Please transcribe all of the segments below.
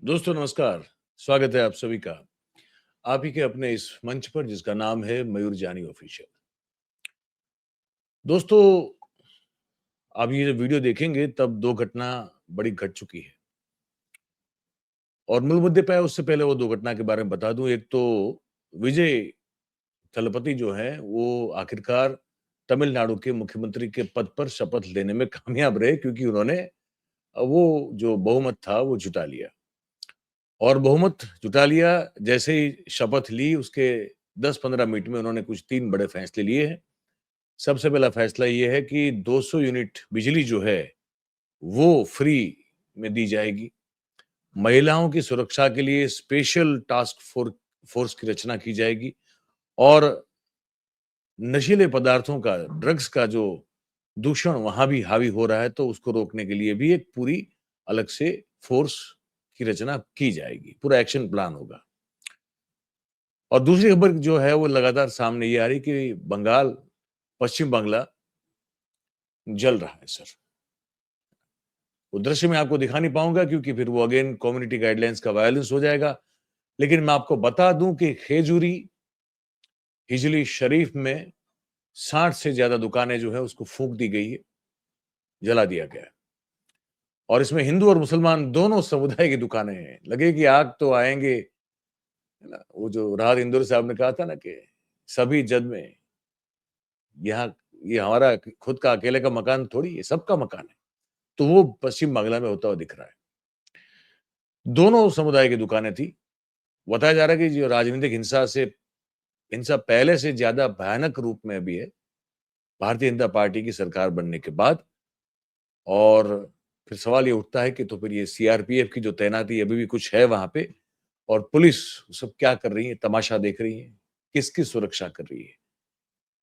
दोस्तों नमस्कार। स्वागत है आप सभी का आप ही के अपने इस मंच पर जिसका नाम है मयूर जानी ऑफिशियल। दोस्तों, आप ये वीडियो देखेंगे तब दो घटना बड़ी घट चुकी है और मूल मुद्दे पे आए उससे पहले वो दो घटना के बारे में बता दूं। एक तो विजय थलपति जो है वो आखिरकार तमिलनाडु के मुख्यमंत्री के पद पर शपथ लेने में कामयाब रहे, क्योंकि उन्होंने वो जो बहुमत था वो जुटा लिया और बहुमत जुटा लिया। जैसे ही शपथ ली उसके 10-15 मिनट में उन्होंने कुछ 3 बड़े फैसले लिए हैं। सबसे पहला फैसला ये है कि 200 यूनिट बिजली जो है वो फ्री में दी जाएगी। महिलाओं की सुरक्षा के लिए स्पेशल फोर्स की रचना की जाएगी और नशीले पदार्थों का, ड्रग्स का जो दूषण वहां भी हावी हो रहा है तो उसको रोकने के लिए भी एक पूरी अलग से फोर्स की रचना की जाएगी। पूरा एक्शन प्लान होगा। और दूसरी खबर जो है वो लगातार सामने ये आ रही कि पश्चिम बंगाल जल रहा है सर। वो दृश्य मैं आपको दिखा नहीं पाऊंगा क्योंकि फिर वो अगेन कम्युनिटी गाइडलाइंस का वायलेंस हो जाएगा। लेकिन मैं आपको बता दूं कि खेजूरी हिजली शरीफ में 60 से ज्यादा दुकानें जो है उसको फूंक दी गई है, जला दिया गया है। और इसमें हिंदू और मुसलमान दोनों समुदाय की दुकानें हैं। लगे कि आग तो आएंगे, है ना। वो जो राहत इंदौर साहब ने कहा था ना कि सभी जद में यहाँ, ये हमारा खुद का अकेले का मकान थोड़ी है, सबका मकान है। तो वो पश्चिम बांग्ला में होता हुआ दिख रहा है। दोनों समुदाय की दुकानें थी। बताया जा रहा है कि जो राजनीतिक हिंसा पहले से ज्यादा भयानक रूप में अभी है भारतीय जनता पार्टी की सरकार बनने के बाद। और फिर सवाल ये उठता है कि तो फिर ये सीआरपीएफ की जो तैनाती अभी भी कुछ है वहां पे, और पुलिस सब क्या कर रही है, तमाशा देख रही है, किसकी सुरक्षा कर रही है।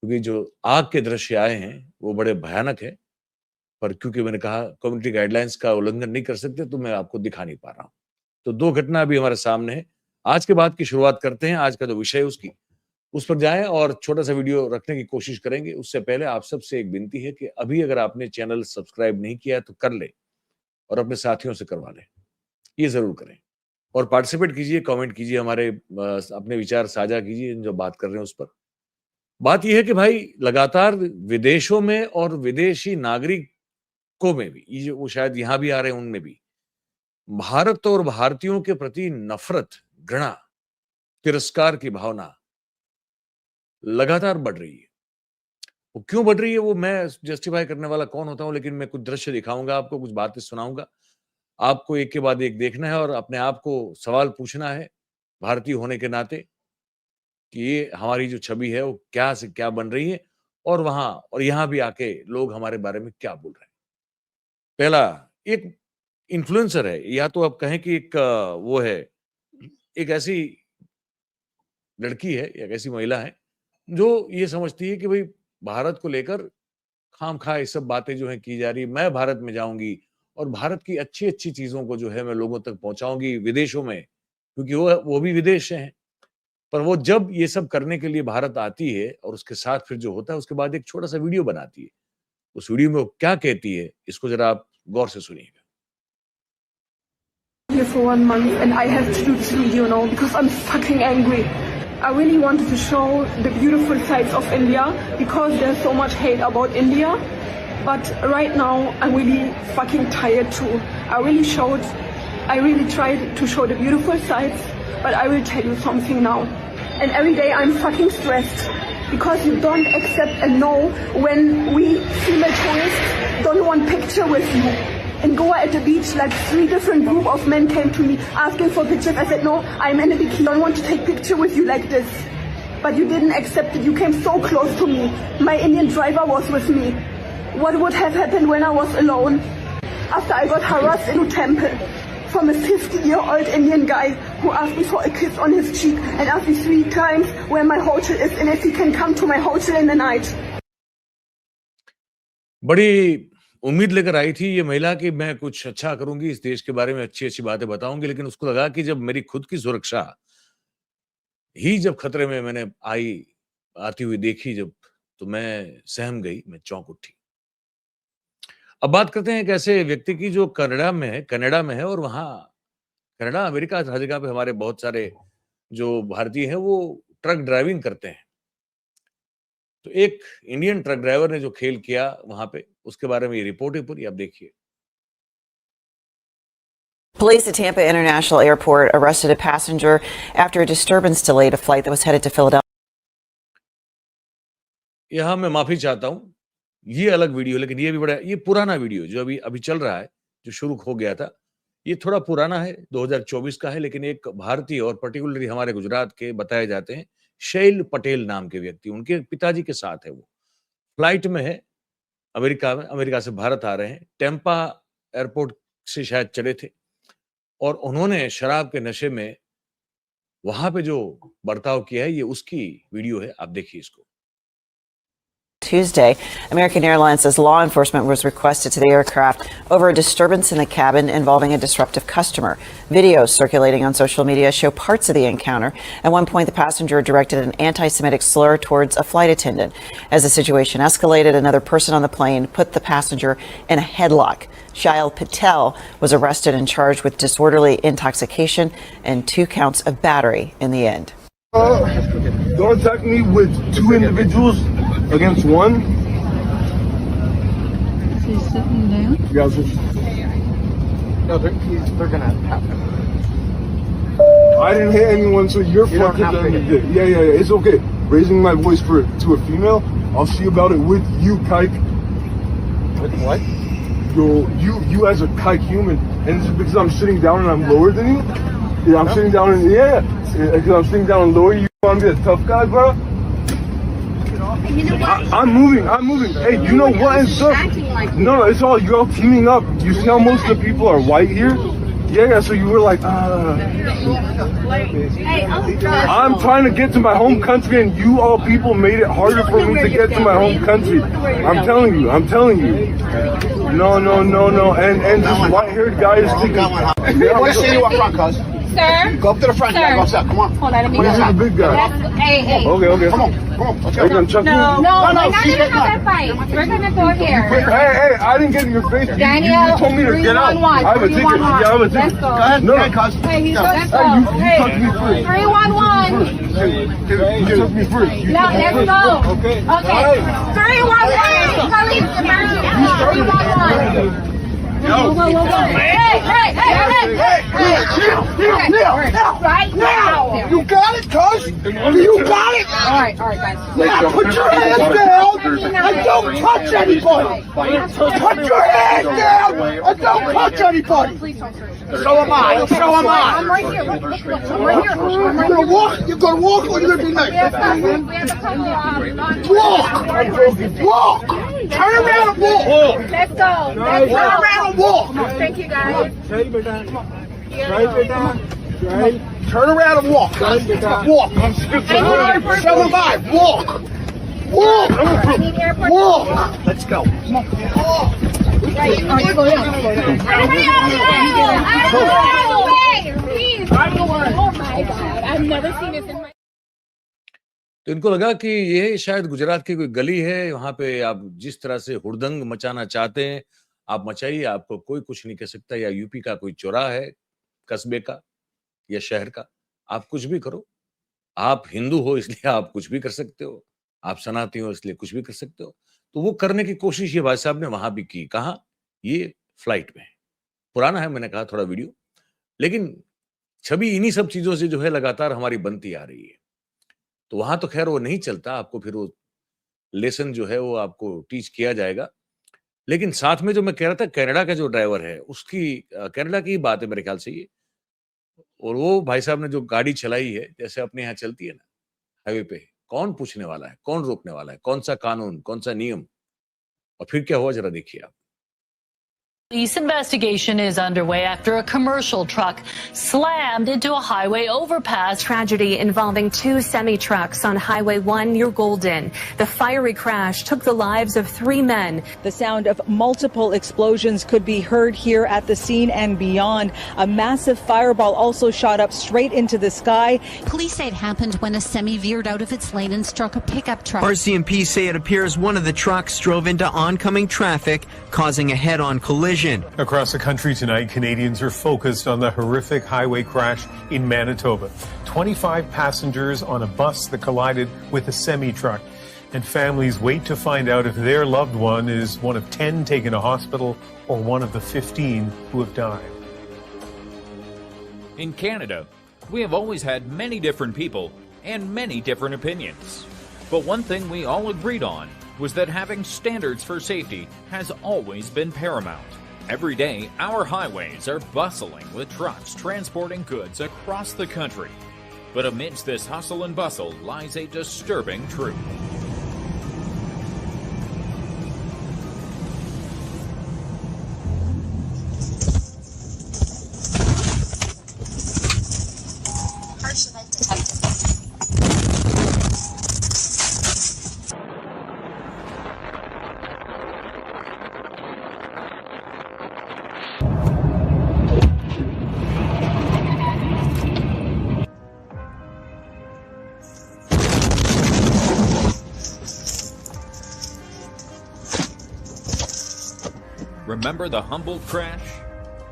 क्योंकि जो आग के दृश्य आए हैं वो बड़े भयानक है, पर क्योंकि मैंने कहा कम्युनिटी गाइडलाइंस का उल्लंघन नहीं कर सकते तो मैं आपको दिखा नहीं पा रहा हूं। तो दो घटना अभी हमारे सामने है। आज के बाद की शुरुआत करते हैं। आज का जो विषय है उसकी उस पर जाएं और छोटा सा वीडियो रखने की कोशिश करेंगे। उससे पहले आप सबसे एक विनती है कि अभी अगर आपने चैनल सब्सक्राइब नहीं किया है तो कर ले और अपने साथियों से करवा लें। ये जरूर करें और पार्टिसिपेट कीजिए, कमेंट कीजिए, हमारे अपने विचार साझा कीजिए जो बात कर रहे हैं उस पर। बात यह है कि भाई लगातार विदेशों में और विदेशी नागरिकों में भी, ये वो शायद यहां भी आ रहे हैं, उनमें भी भारत और भारतीयों के प्रति नफरत, घृणा, तिरस्कार की भावना लगातार बढ़ रही है। वो क्यों बढ़ रही है वो मैं जस्टिफाई करने वाला कौन होता हूं, लेकिन मैं कुछ दृश्य दिखाऊंगा आपको, कुछ बातें सुनाऊंगा। आपको एक के बाद एक देखना है और अपने आप को सवाल पूछना है भारतीय होने के नाते कि ये हमारी जो छवि है वो क्या से क्या बन रही है और वहां और यहां भी आके लोग हमारे बारे में क्या बोल रहे हैं। पहला, एक इन्फ्लुएंसर है, या तो आप कहें कि एक वो है, एक ऐसी लड़की है, एक ऐसी महिला है जो ये समझती है कि भाई भारत को लेकर खामखा ये सब बातें जो है की जा रही, मैं भारत में जाऊंगी और भारत की अच्छी अच्छी चीजों को जो है मैं लोगों तक पहुंचाऊंगी विदेशों में, क्योंकि वो भी विदेश से हैं। पर वो जब ये सब करने के लिए भारत आती है और उसके साथ फिर जो होता है उसके बाद एक छोटा सा वीडियो बनाती है। उस वीडियो में वो क्या कहती है इसको जरा आप गौर से सुनिएगा। Here for 1 month and I have to do this video now because I'm fucking angry. I really wanted to show the beautiful sides of India because there's so much hate about India. But right now I'm really fucking tired too. I really tried to show the beautiful sides, but I will tell you something now. And every day I'm fucking stressed because you don't accept and know when we female tourists don't want picture with you. In Goa at the beach, like 3 different group of men came to me asking for pictures. I said, no, I'm in a bikini. I don't want to take picture with you like this. But you didn't accept it. You came so close to me. My Indian driver was with me. What would have happened when I was alone? After I got harassed in a temple from a 50-year-old Indian guy who asked me for a kiss on his cheek and asked me 3 times where my hotel is and if he can come to my hotel in the night. बड़ी उम्मीद लेकर आई थी ये महिला कि मैं कुछ अच्छा करूंगी, इस देश के बारे में अच्छी अच्छी बातें बताऊंगी, लेकिन उसको लगा कि जब मेरी खुद की सुरक्षा ही जब खतरे में मैंने आती हुई देखी जब, तो मैं सहम गई, मैं चौंक उठी। अब बात करते हैं एक ऐसे व्यक्ति की जो कनाडा में है और वहां कनाडा, अमेरिका, हर जगह पे हमारे बहुत सारे जो भारतीय हैं वो ट्रक ड्राइविंग करते हैं। तो एक इंडियन ट्रक ड्राइवर ने जो खेल किया वहां पे, उसके बारे में ये रिपोर्ट है पूरी, आप देखिए। Police at Tampa International Airport arrested a passenger after a disturbance delayed a flight that was headed to Philadelphia. यहाँ मैं माफी चाहता हूँ, ये अलग वीडियो, लेकिन ये भी बड़ा, ये पुराना वीडियो जो अभी चल रहा है, जो शुरू हो गया था, ये थोड़ा पुराना है, 2024 का है, लेकिन एक भारतीय और पर्टिकुलरली हमारे गुजरात के बताए जाते हैं शैल पटेल नाम के व्यक्ति, उनके पिताजी के साथ है, वो फ्लाइट में है, अमेरिका में, अमेरिका से भारत आ रहे हैं, टेम्पा एयरपोर्ट से शायद चले थे और उन्होंने शराब के नशे में वहां पे जो बर्ताव किया है, ये उसकी वीडियो है, आप देखिए इसको। Tuesday, American Airlines says law enforcement was requested to the aircraft over a disturbance in the cabin involving a disruptive customer. Videos circulating on social media show parts of the encounter. At one point, the passenger directed an anti-Semitic slur towards a flight attendant. As the situation escalated, another person on the plane put the passenger in a headlock. Shail Patel was arrested and charged with disorderly intoxication and 2 counts of battery in the end. Don't attack me with 2 individuals against 1. Is he sitting down? Yeah, No, they're gonna happen. I didn't hit anyone, so you're You don't fucking have to done hit it. Yeah, it's okay. Raising my voice to a female, I'll see about it with you, kike. With what? You as a kike human, and it's because I'm sitting down and I'm lower than you. Yeah, I'm sitting down and because I'm sitting down and lower. You want to be a tough guy, bro? I'm moving. Hey, you know what and stuff? No, it's all you all teaming up. You see how most of the people are white here? Yeah, so you were like, I'm trying to get to my home country and you all people made it harder for me to get to my home country. I'm telling you. No. And this white-haired guy is taking... I want to see you up front, cuz. Sir? Go up to the front. Sir. Go upstairs. Come on. Hold on, let me He's go. the big guy. Hey. Okay. Come on. Let's Are you go. gonna chuck me? No, No, we're not she's gonna not. have that fight. We're gonna go here. Hey, I didn't get in your face. Daniel, you told me to get out. 311. I have a ticket. 311. Yeah, I have a ticket. Let's go. Go ahead. No. Go ahead, cuz. Hey, he's Go. let's go. Hey, you touched me first. 311. You took me first. No, let's go. Okay. Okay. 311. Police emergency. 311. No. Hey. Right now. You got it, cuz. You got it. All right, guys. Now put your hands down and don't touch anybody. Put your hands down and don't touch anybody. Please don't search. So am I. I'm right here. Look, I'm right here. You're gonna walk or you're gonna be We next? have a couple Walk. Turn around and walk. Let's go. Turn around and walk. Thank you, guys. Turn around and walk. Walk. So am I. Walk. I need airport. Walk. Let's go. Walk. Right, go down. Everybody out of the way. Please. Oh my God. I've never seen this in my... तो इनको लगा कि ये शायद गुजरात की कोई गली है, वहां पे आप जिस तरह से हुड़दंग मचाना चाहते हैं आप मचाइए, आपको कोई कुछ नहीं कह सकता, या यूपी का कोई चौराहा है कस्बे का या शहर का, आप कुछ भी करो। आप हिंदू हो इसलिए आप कुछ भी कर सकते हो, आप सनातनी हो इसलिए कुछ भी कर सकते हो। तो वो करने की कोशिश ये भाई साहब ने वहां भी की। कहा? ये फ्लाइट में। पुराना है, मैंने कहा थोड़ा वीडियो, लेकिन छवि इन्हीं सब चीजों से जो है लगातार हमारी बनती आ रही है। तो वहां तो खैर वो नहीं चलता, आपको फिर वो लेसन जो है वो आपको टीच किया जाएगा। लेकिन साथ में जो मैं कह रहा था, कनाडा का जो ड्राइवर है उसकी, कनाडा की बात है मेरे ख्याल से ये, और वो भाई साहब ने जो गाड़ी चलाई है, जैसे अपने यहाँ चलती है ना हाईवे पे, कौन पूछने वाला है, कौन रोकने वाला है, कौन सा कानून, कौन सा नियम, और फिर क्या हुआ जरा देखिए आप। Police investigation is underway after a commercial truck slammed into a highway overpass. Tragedy involving 2 semi-trucks on Highway 1 near Golden. The fiery crash took the lives of 3 men. The sound of multiple explosions could be heard here at the scene and beyond. A massive fireball also shot up straight into the sky. Police say it happened when a semi veered out of its lane and struck a pickup truck. RCMP say it appears one of the trucks drove into oncoming traffic, causing a head-on collision. collision. Across the country tonight, Canadians are focused on the horrific highway crash in Manitoba. 25 passengers on a bus that collided with a semi-truck. And families wait to find out if their loved one is one of 10 taken to hospital or one of the 15 who have died. In Canada, we have always had many different people and many different opinions. But one thing we all agreed on was that having standards for safety has always been paramount. Every day, our highways are bustling with trucks transporting goods across the country. But amidst this hustle and bustle lies a disturbing truth. Remember the Humboldt crash?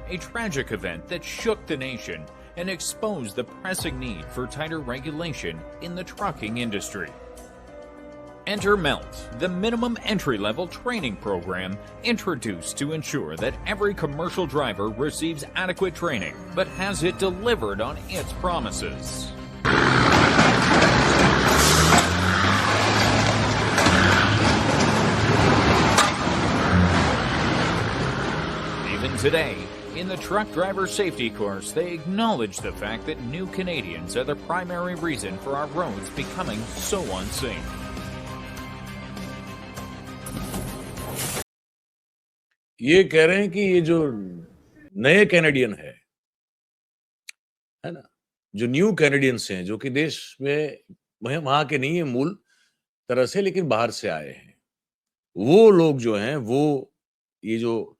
A tragic event that shook the nation and exposed the pressing need for tighter regulation in the trucking industry. Enter MELT, the minimum entry-level training program introduced to ensure that every commercial driver receives adequate training, but has it delivered on its promises. Even today, in the truck driver safety course, they acknowledge the fact that new Canadians are the primary reason for our roads becoming so unsafe. ये कह रहे हैं कि ये जो नए Canadian है ना, जो न्यू कैनेडियंस हैं, जो कि देश में वहां के नहीं है मूल तरह से, लेकिन बाहर से आए हैं, वो लोग जो हैं, वो ये जो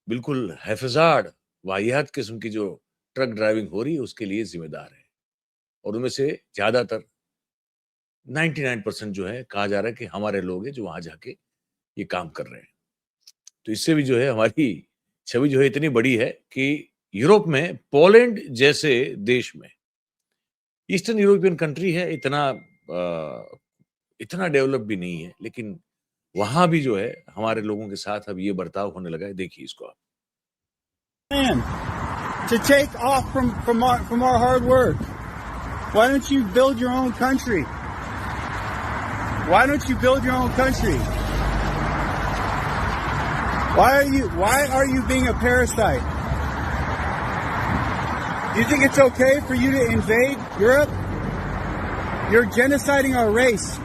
बिल्कुल हैफजार्ड वाहियात किस्म की जो ट्रक ड्राइविंग हो रही है उसके लिए जिम्मेदार है। और उनमें से ज्यादातर 99% जो है कहा जा रहा है कि हमारे लोग हैं जो वहां जाके ये काम कर रहे हैं। तो इससे भी जो है हमारी छवि जो है इतनी बड़ी है कि यूरोप में पोलैंड जैसे देश में, ईस्टर्न यूरोपियन कंट्री है, इतना डेवलप भी नहीं है, लेकिन वहां भी जो है हमारे लोगों के साथ अब ये बर्ताव होने लगा है। देखिए इसको आप। To take off from our hard work. Why don't you build your own country? Why don't you build your own country? Why are you being a parasite? Do you think it's okay for you to invade Europe? You're genociding our race.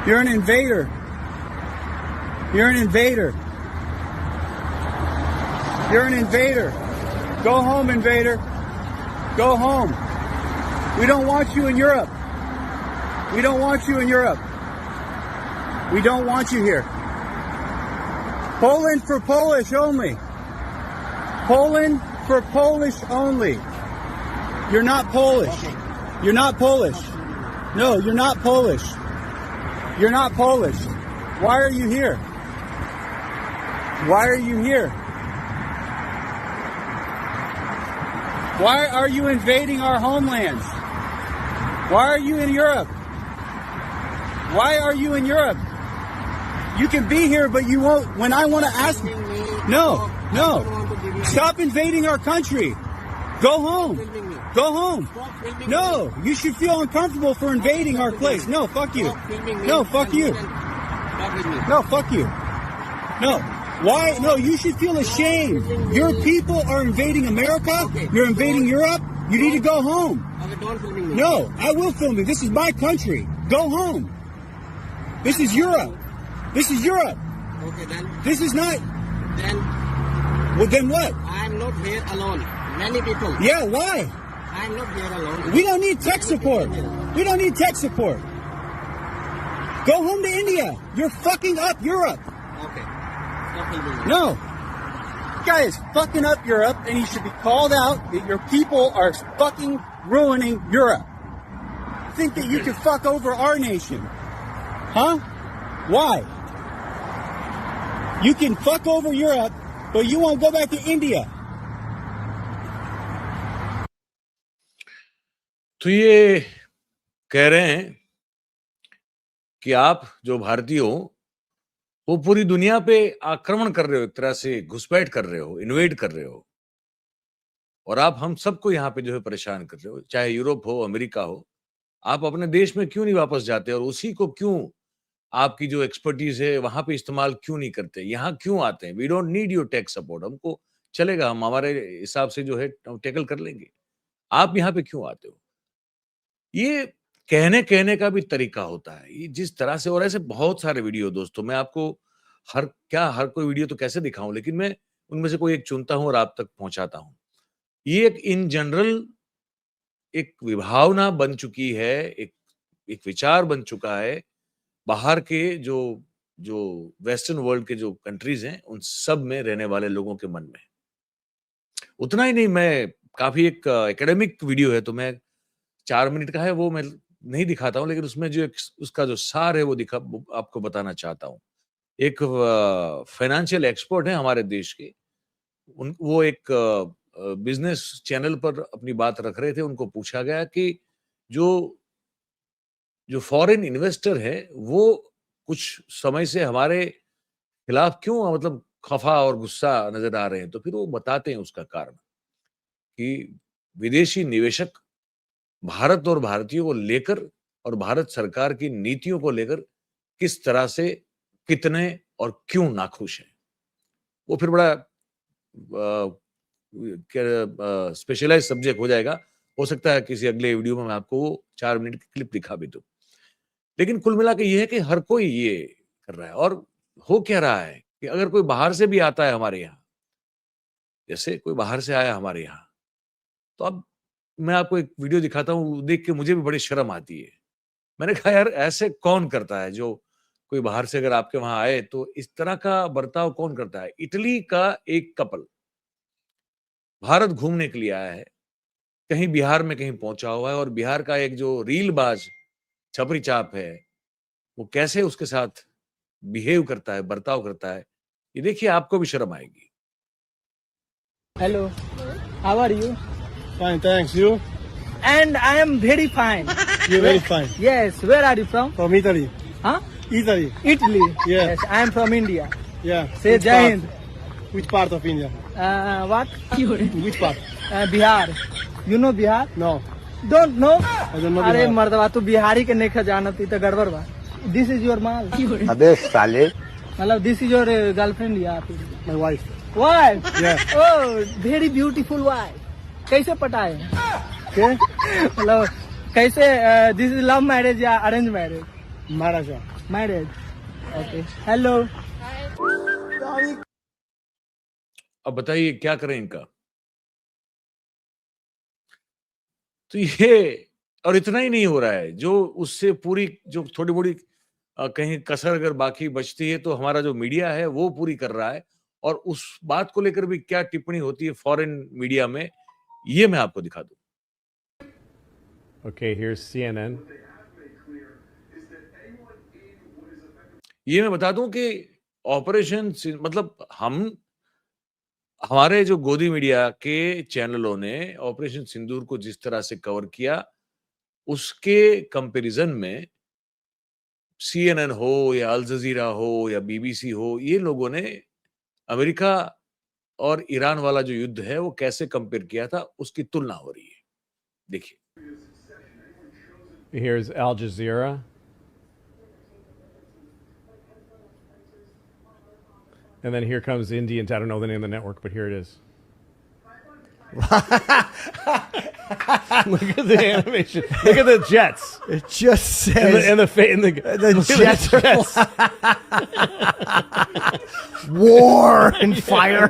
You're an invader. You're an invader. You're an invader. Go home, invader. Go home. We don't want you in Europe. We don't want you in Europe. We don't want you here. Poland for Polish only. Poland for Polish only. You're not Polish. You're not Polish. No, you're not Polish. You're not Polish. Why are you here? Why are you here? Why are you invading our homelands? Why are you in Europe? Why are you in Europe? You can be here, but you won't. When I want to ask, no. Stop invading our country. Go home. Go home. No, you should feel uncomfortable for invading our place. No, fuck you. No, fuck you. No, fuck you. No. Why? No, you should feel ashamed. Your people are invading America. You're invading Europe. You need to go home. No, I will film you. This is my country. Go home. This is Europe. This is Europe. Okay, then. This is not. Then. Well, then what? I'm not here alone. Many people. Yeah, why? I'm not here alone. We don't need tech support. We don't need tech support. Go home to India. You're fucking up Europe. Okay. No. This guy is fucking up Europe, and he should be called out that your people are fucking ruining Europe. Think that you can fuck over our nation. Huh? Why? You can fuck over Europe but you won't go back to India. तो ये कह रहे हैं कि आप जो भारतीय हो वो पूरी दुनिया पे आक्रमण कर रहे हो, एक तरह से घुसपैठ कर रहे हो, इन्वेड कर रहे हो, और आप हम सबको यहाँ पे जो है परेशान कर रहे हो, चाहे यूरोप हो, अमेरिका हो। आप अपने देश में क्यों नहीं वापस जाते और उसी को क्यों आपकी जो एक्सपर्टीज है वहां पे इस्तेमाल क्यों नहीं करते, यहाँ क्यों आते हैं? We don't need your tech support, हमको चलेगा, हम हमारे हिसाब से जो है टैकल कर लेंगे। आप यहाँ पे क्यों आते हो? ये कहने कहने का भी तरीका होता है, ये जिस तरह से, और ऐसे बहुत सारे वीडियो दोस्तों, मैं आपको हर कोई वीडियो तो कैसे दिखाऊं, लेकिन मैं उनमें से कोई एक चुनता हूं और आप तक पहुंचाता हूं। ये एक इन जनरल एक विभावना बन चुकी है, एक विचार बन चुका है बाहर के जो वेस्टर्न वर्ल्ड के जो कंट्रीज हैं उन सब में रहने वाले लोगों के मन में। उतना ही नहीं, मैं काफी एक एकेडमिक वीडियो है तो मैं 4 मिनट का है, वो मैं नहीं दिखाता हूं, लेकिन उसमें जो उसका जो सार है वो आपको बताना चाहता हूं। एक फाइनेंशियल एक्सपर्ट है हमारे देश के, वो एक बिजनेस चैनल पर अपनी बात रख रहे थे। उनको पूछा गया कि जो फॉरेन इन्वेस्टर है वो कुछ समय से हमारे खिलाफ क्यों मतलब खफा और गुस्सा नजर आ रहे हैं, तो फिर वो बताते हैं उसका कारण कि विदेशी निवेशक भारत और भारतीयों को लेकर और भारत सरकार की नीतियों को लेकर किस तरह से, कितने और क्यों नाखुश हैं। वो फिर बड़ा स्पेशलाइज सब्जेक्ट हो जाएगा, हो सकता है किसी अगले वीडियो में मैं आपको वो 4 मिनट की क्लिप दिखा भी दूं। लेकिन कुल मिला के ये है कि हर कोई ये कर रहा है, और हो क्या रहा है कि अगर कोई बाहर से भी आता है हमारे यहाँ, जैसे कोई बाहर से आया हमारे यहाँ, तो अब मैं आपको एक वीडियो दिखाता हूँ, देख के मुझे भी बड़ी शर्म आती है। मैंने कहा यार ऐसे कौन करता है, जो कोई बाहर से अगर आपके वहां आए तो इस तरह का बर्ताव कौन करता है। इटली का एक कपल भारत घूमने के लिए आया है, कहीं बिहार में कहीं पहुंचा हुआ है, और बिहार का एक जो रीलबाज छपरी चाप है वो कैसे उसके साथ बिहेव करता है, बर्ताव करता है, ये देखिए, आपको भी शर्म आएगी। Hello, how are you? Fine, thanks. You? And I am very fine. You're very fine. Yes, where are you from? From Italy. Huh? Italy. Italy. Yeah. Yes, I am from India. Yeah. Say Which Jai part? Hind. Which part of India? What? Which part? Bihar. You know Bihar? No. Don't know? I don't know अरे Bihar. मर्दवा तू बिहारी के नहीं खजानत, तो गड़बड़ बा। This is your माल। अबे साले। मतलब this is your girlfriend या फिर? My wife. Wife? Yeah. Oh, very beautiful wife. कैसे पटाए? क्या? मतलब कैसे? This is love marriage या arrange marriage? Marriage. Marriage. Okay. Hello. अब बताइए क्या करें इनका। तो ये, और इतना ही नहीं हो रहा है, जो उससे पूरी जो थोड़ी मोड़ी कहीं कसर अगर बाकी बचती है तो हमारा जो मीडिया है वो पूरी कर रहा है, और उस बात को लेकर भी क्या टिप्पणी होती है फॉरेन मीडिया में, ये मैं आपको दिखा दूं। Okay, here's CNN. ये मैं बता दूं कि ऑपरेशन मतलब हमारे जो गोदी मीडिया के चैनलों ने ऑपरेशन सिंदूर को जिस तरह से कवर किया, उसके कंपैरिजन में CNN हो या अल जजीरा हो या BBC हो, ये लोगों ने अमेरिका और ईरान वाला जो युद्ध है वो कैसे कंपेयर किया था, उसकी तुलना हो रही है। देखिए, Here's Al Jazeera. And then here comes Indian. I don't know the name of the network, but here it is. Look at the animation. Look at the jets. It just says and the jets are jets. war and fire.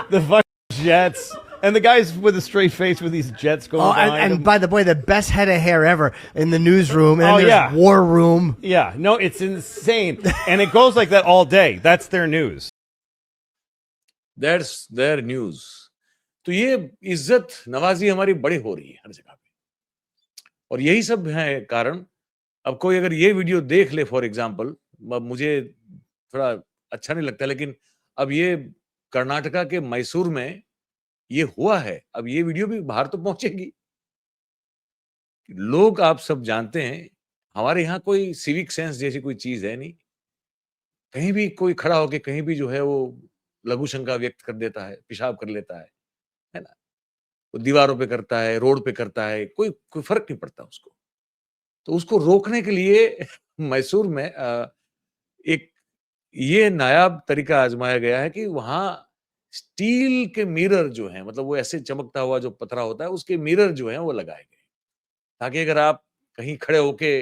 the fucking jets. And the guys with a straight face with these jets going by. And by the way, the best head of hair ever in the newsroom. And there's yeah. War Room. Yeah, no, it's insane. And it goes like that all day. That's their news. That's their news. तो ये इज्जत नवाजी हमारी बड़ी हो रही है हर जगह पे, और यही सब है कारण। अब कोई अगर ये वीडियो देख ले फॉर एग्जांपल, मुझे थोड़ा अच्छा नहीं लगता, लेकिन अब ये कर्नाटका के मैसूर में ये हुआ है, अब ये वीडियो भी बाहर तो पहुंचेगी। लोग आप सब जानते हैं, हमारे यहाँ कोई सिविक सेंस जैसी कोई चीज है नहीं। कहीं भी कोई खड़ा होके कहीं भी जो है वो लघु शंका व्यक्त कर देता है, पेशाब कर लेता है ना? वो दीवारों पे करता है, रोड पे करता है, कोई फर्क नहीं पड़ता उसको। तो उसको रोकने के लिए मैसूर में एक ये नायाब तरीका आजमाया गया है कि वहां स्टील के मिरर जो हैं, मतलब वो ऐसे चमकता हुआ जो पथरा होता है, उसके मिरर जो हैं वो लगाए गए, ताकि अगर आप कहीं खड़े होके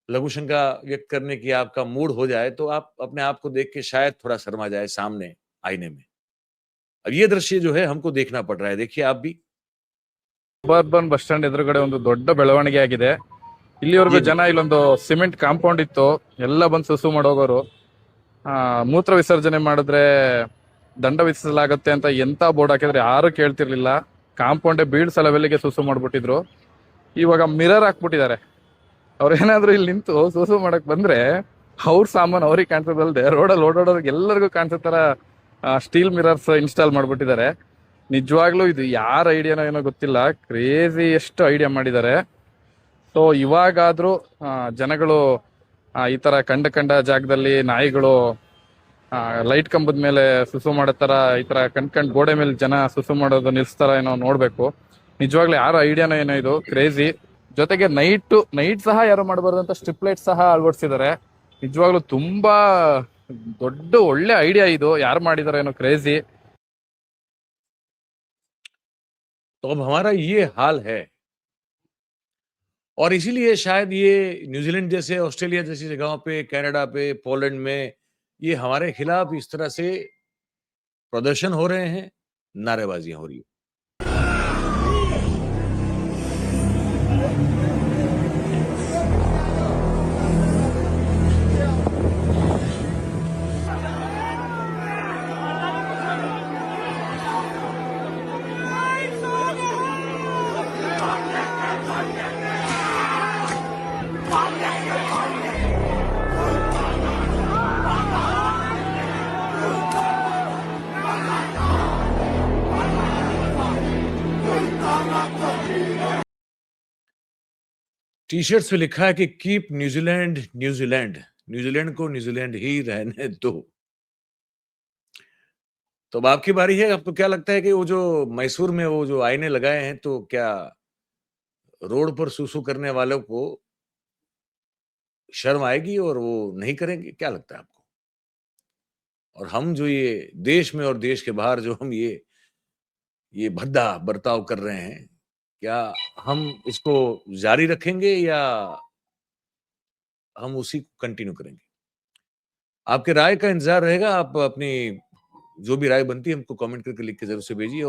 लघु शंका व्यक्त करने की आपका मूड हो जाए, तो आप अपने आप को देख के शायद थोड़ा शर्मा जाए सामने आईने में। अब ये दृश्य जो है हमको देखना पड़ रहा है, देखिए आप भी। ಸಬರ್ಬನ್ ಬಸ್ ಸ್ಟ್ಯಾಂಡ್ ಎದುರುಗಡೆ ಒಂದು ದೊಡ್ಡ ಬೆಳವಣಿಗೆ ಆಗಿದೆ. ಇಲ್ಲಿವರೆಗೂ ಜನ ಇಲ್ಲೊಂದು ಸಿಮೆಂಟ್ ಕಾಂಪೌಂಡ್ ಇತ್ತು, ಎಲ್ಲ ಬಂದು ಸುಸು ಮಾಡೋಗೋರು. ಮೂತ್ರ ವಿಸರ್ಜನೆ ಮಾಡಿದ್ರೆ ದಂಡ ವಿಧಿಸಲಾಗುತ್ತೆ ಅಂತ ಎಂತ ಬೋರ್ಡ್ ಹಾಕಿದ್ರೆ ಯಾರು ಕೇಳ್ತಿರ್ಲಿಲ್ಲ. ಕಾಂಪೌಂಡೇ ಬೀಳ್ಸ ಲೆವೆಲ್ಗೆ ಸುಸು ಮಾಡ್ಬಿಟ್ಟಿದ್ರು. ಇವಾಗ ಮಿರರ್ ಹಾಕ್ಬಿಟ್ಟಿದ್ದಾರೆ. ಅವ್ರೇನಾದ್ರೂ ಇಲ್ಲಿ ನಿಂತು ಸುಸು ಮಾಡಕ್ ಬಂದ್ರೆ ಅವ್ರ ಸಾಮಾನು ಅವ್ರಿಗೆ ಕಾಣಿಸೋದಲ್ದೆ ರೋಡಲ್ಲಿ ಓಡಾಡೋರಿಗೆ ಎಲ್ಲರಿಗೂ ಕಾಣಿಸೋ ತರ ಸ್ಟೀಲ್ ಮಿರರ್ಸ್ ಇನ್ಸ್ಟಾಲ್ ಮಾಡ್ಬಿಟ್ಟಿದ್ದಾರೆ. ನಿಜವಾಗ್ಲೂ ಇದು ಯಾರ ಐಡಿಯಾನೋ ಏನೋ ಗೊತ್ತಿಲ್ಲ, ಕ್ರೇಜಿ ಎಷ್ಟು ಐಡಿಯಾ ಮಾಡಿದ್ದಾರೆ. ಸೊ ಇವಾಗಾದ್ರೂ ಜನಗಳು ಈ ತರ ಕಂಡ ಜಾಗದಲ್ಲಿ ನಾಯಿಗಳು ಲೈಟ್ ಕಂಬದ ಮೇಲೆ ಸುಸು ಮಾಡೋ ತರ ಈ ತರ ಕಂಡ್ ಗೋಡೆ ಮೇಲೆ ಜನ ಸುಸು ಮಾಡೋದು ನಿಲ್ಸ್ತಾರ ಏನೋ ನೋಡ್ಬೇಕು. ನಿಜವಾಗ್ಲೂ ಯಾರ ಐಡಿಯಾನೋ ಏನೋ ಇದು ಕ್ರೇಜಿ. ಜೊತೆಗೆ ನೈಟ್ ಸಹ ಯಾರು ಮಾಡಬಾರ್ದು ಅಂತ ಸ್ಟ್ರಿಪ್ ಲೈಟ್ ಸಹ ಅಳವಡಿಸಿದ್ದಾರೆ. ನಿಜವಾಗ್ಲೂ ತುಂಬಾ ದೊಡ್ಡ ಒಳ್ಳೆ ಐಡಿಯಾ ಇದು, ಯಾರು ಮಾಡಿದಾರೆ ಏನೋ ಕ್ರೇಜಿ. तो अब हमारा ये हाल है, और इसीलिए शायद ये न्यूजीलैंड जैसे, ऑस्ट्रेलिया जैसी जगहों पे, कनाडा पे, पोलैंड में ये हमारे खिलाफ इस तरह से प्रदर्शन हो रहे हैं, नारेबाजियां हो रही है। टी शर्ट्स पे लिखा है कि कीप न्यूजीलैंड न्यूजीलैंड, न्यूजीलैंड को न्यूजीलैंड ही रहने दो। तो अब आपकी बारी है। आपको क्या लगता है कि वो जो मैसूर में वो जो आईने लगाए हैं, तो क्या रोड पर सुसु करने वालों को शर्म आएगी और वो नहीं करेंगे? क्या लगता है आपको? और हम जो ये देश में और देश के बाहर जो हम ये भद्दा बर्ताव कर रहे हैं, क्या हम इसको जारी रखेंगे या हम उसी को कंटिन्यू करेंगे? आपके राय का इंतजार रहेगा। आप अपनी जो भी राय बनती है हमको कमेंट करके लिख के जरूर से भेजिए।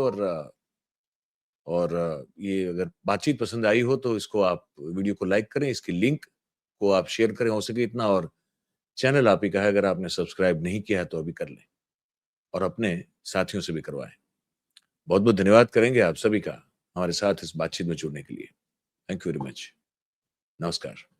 और ये अगर बातचीत पसंद आई हो तो इसको आप वीडियो को लाइक करें, इसकी लिंक को आप शेयर करें हो सके इतना, और चैनल आप ही का है, अगर आपने सब्सक्राइब नहीं किया है तो अभी कर लें और अपने साथियों से भी करवाएं। बहुत बहुत धन्यवाद करेंगे आप सभी का हमारे साथ इस बातचीत में जुड़ने के लिए। Thank you very much. नमस्कार।